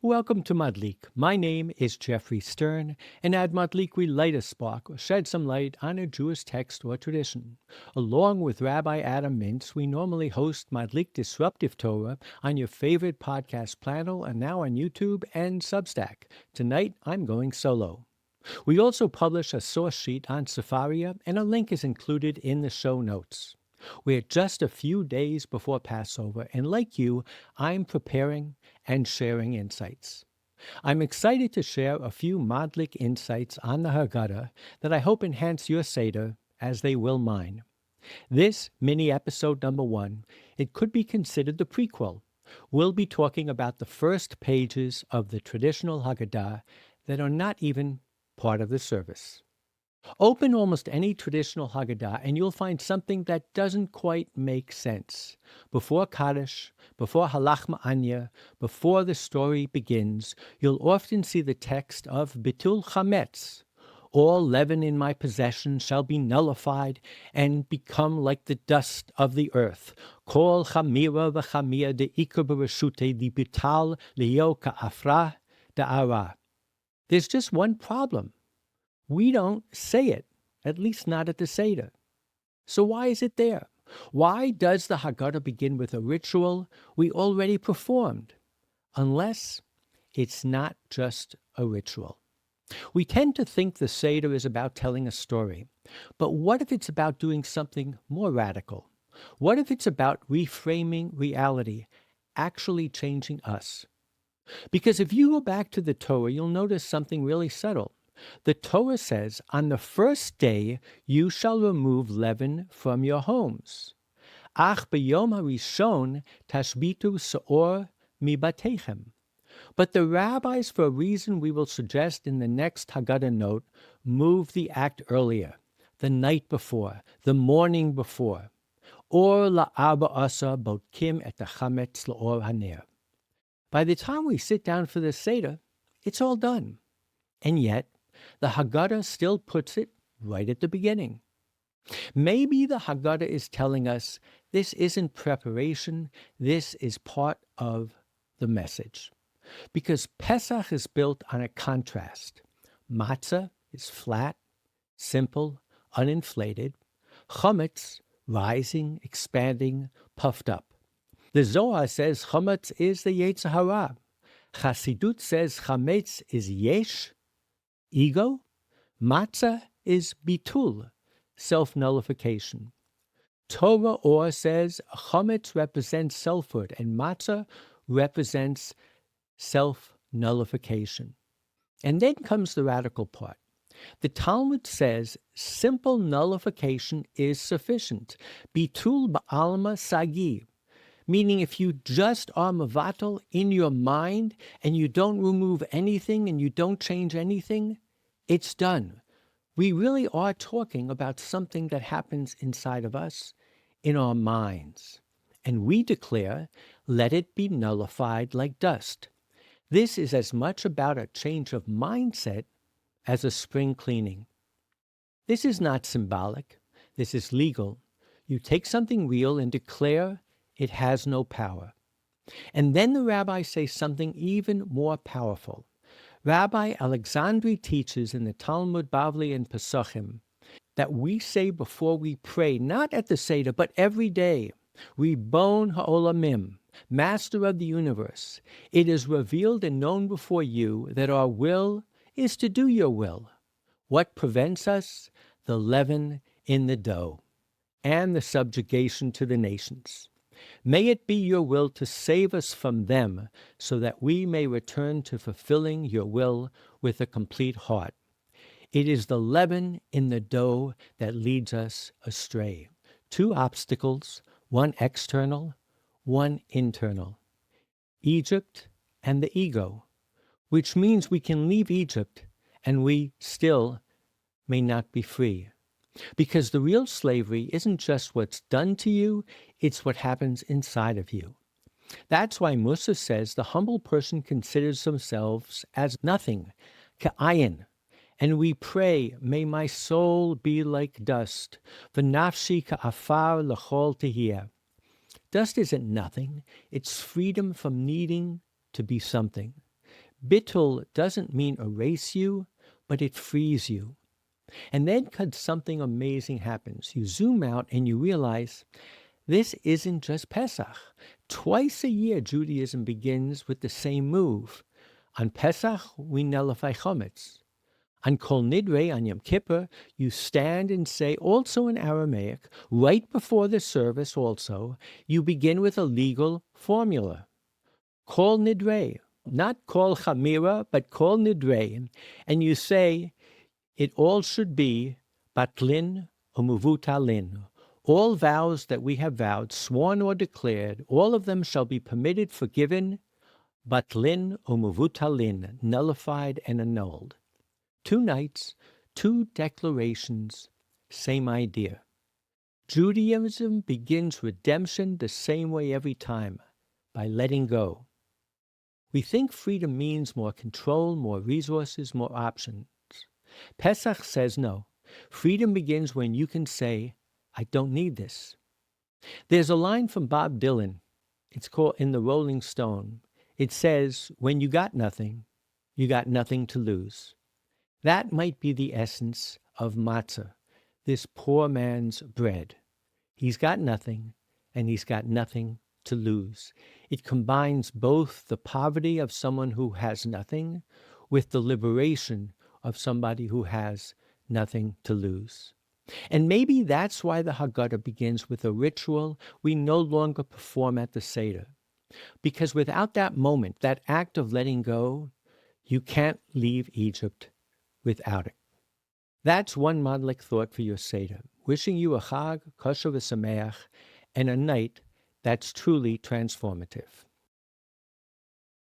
Welcome to Madlik. My name is Jeffrey Stern, and at Madlik we light a spark or shed some light on a Jewish text or tradition. Along with Rabbi Adam Mintz, we normally host Madlik Disruptive Torah on your favorite podcast panel and now on YouTube and Substack. Tonight, I'm going solo. We also publish a source sheet on Sefaria, and a link is included in the show notes. We're just a few days before Passover, and like you, I'm preparing and sharing insights. I'm excited to share a few Madlik insights on the Haggadah that I hope enhance your Seder as they will mine. This mini episode number 1, it could be considered the prequel. We'll be talking about the first pages of the traditional Haggadah that are not even part of the service. Open almost any traditional Haggadah and you'll find something that doesn't quite make sense. Before Kaddish, before Halach Ma'anya, before the story begins, you'll often see the text of bitul chametz. All leaven in my possession shall be nullified and become like the dust of the earth. Kol chamira v'chamia de'ikar b'reshute di bital leo ka'afra da'ara. There's just one problem. We don't say it, at least not at the Seder. So why is it there? Why does the Haggadah begin with a ritual we already performed? Unless it's not just a ritual. We tend to think the Seder is about telling a story. But what if it's about doing something more radical? What if it's about reframing reality, actually changing us? Because if you go back to the Torah, you'll notice something really subtle. The Torah says, on the first day you shall remove leaven from your homes. Ach b'yom harishon tashbitu seor mibatechem. But the rabbis, for a reason we will suggest in the next Haggadah note, move the act earlier, the night before, the morning before. Or la'arba asa botkim et chametz la'or haner. By the time we sit down for the Seder, it's all done. And yet, the Haggadah still puts it right at the beginning. Maybe the Haggadah is telling us this isn't preparation, this is part of the message. Because Pesach is built on a contrast. Matzah is flat, simple, uninflated. Chametz, rising, expanding, puffed up. The Zohar says chametz is the Yetzer Hara. Chassidut says chametz is yesh, ego. Matzah is bitul, self-nullification. Torah Or says chametz represents selfhood and matzah represents self-nullification. And then comes the radical part. The Talmud says simple nullification is sufficient. Bitul ba'alma sagi. Meaning if you just are mevatel in your mind and you don't remove anything and you don't change anything, it's done. We really are talking about something that happens inside of us, in our minds. And we declare, let it be nullified like dust. This is as much about a change of mindset as a spring cleaning. This is not symbolic. This is legal. You take something real and declare it has no power. And then the rabbis say something even more powerful. Rabbi Alexandri teaches in the Talmud Bavli and Pesachim that we say before we pray, not at the Seder, but every day, Ribon ha'olamim, Master of the universe, it is revealed and known before you that our will is to do your will. What prevents us? The leaven in the dough and the subjugation to the nations. May it be your will to save us from them so that we may return to fulfilling your will with a complete heart. It is the leaven in the dough that leads us astray. 2 obstacles, one external, one internal. Egypt and the ego, which means we can leave Egypt and we still may not be free. Because the real slavery isn't just what's done to you, it's what happens inside of you. That's why Musa says the humble person considers themselves as nothing, ka'ayin. And we pray, may my soul be like dust, v'nafshi ka'afar l'chol tehiyah. Dust isn't nothing, it's freedom from needing to be something. Bitul doesn't mean erase you, but it frees you. And then something amazing happens. You zoom out and you realize this isn't just Pesach. Twice a year, Judaism begins with the same move. On Pesach, we nullify chametz. On Kol Nidre, on Yom Kippur, you stand and say, also in Aramaic, right before the service also, you begin with a legal formula. Kol Nidre, not Kol Chamira, but Kol Nidre. And you say, it all should be batlin or muvutalin. All vows that we have vowed, sworn or declared, all of them shall be permitted, forgiven, batlin or muvutalin, nullified and annulled. 2 nights, 2 declarations, same idea. Judaism begins redemption the same way every time, by letting go. We think freedom means more control, more resources, more options. Pesach says no. Freedom begins when you can say, I don't need this. There's a line from Bob Dylan. It's called in the Rolling Stone. It says, when you got nothing to lose. That might be the essence of matzah, this poor man's bread. He's got nothing, and he's got nothing to lose. It combines both the poverty of someone who has nothing with the liberation of somebody who has nothing to lose. And maybe that's why the Haggadah begins with a ritual we no longer perform at the Seder. Because without that moment, that act of letting go, you can't leave Egypt without it. That's one Madlik thought for your Seder. Wishing you a Chag, Kosher v'Sameach, and a night that's truly transformative.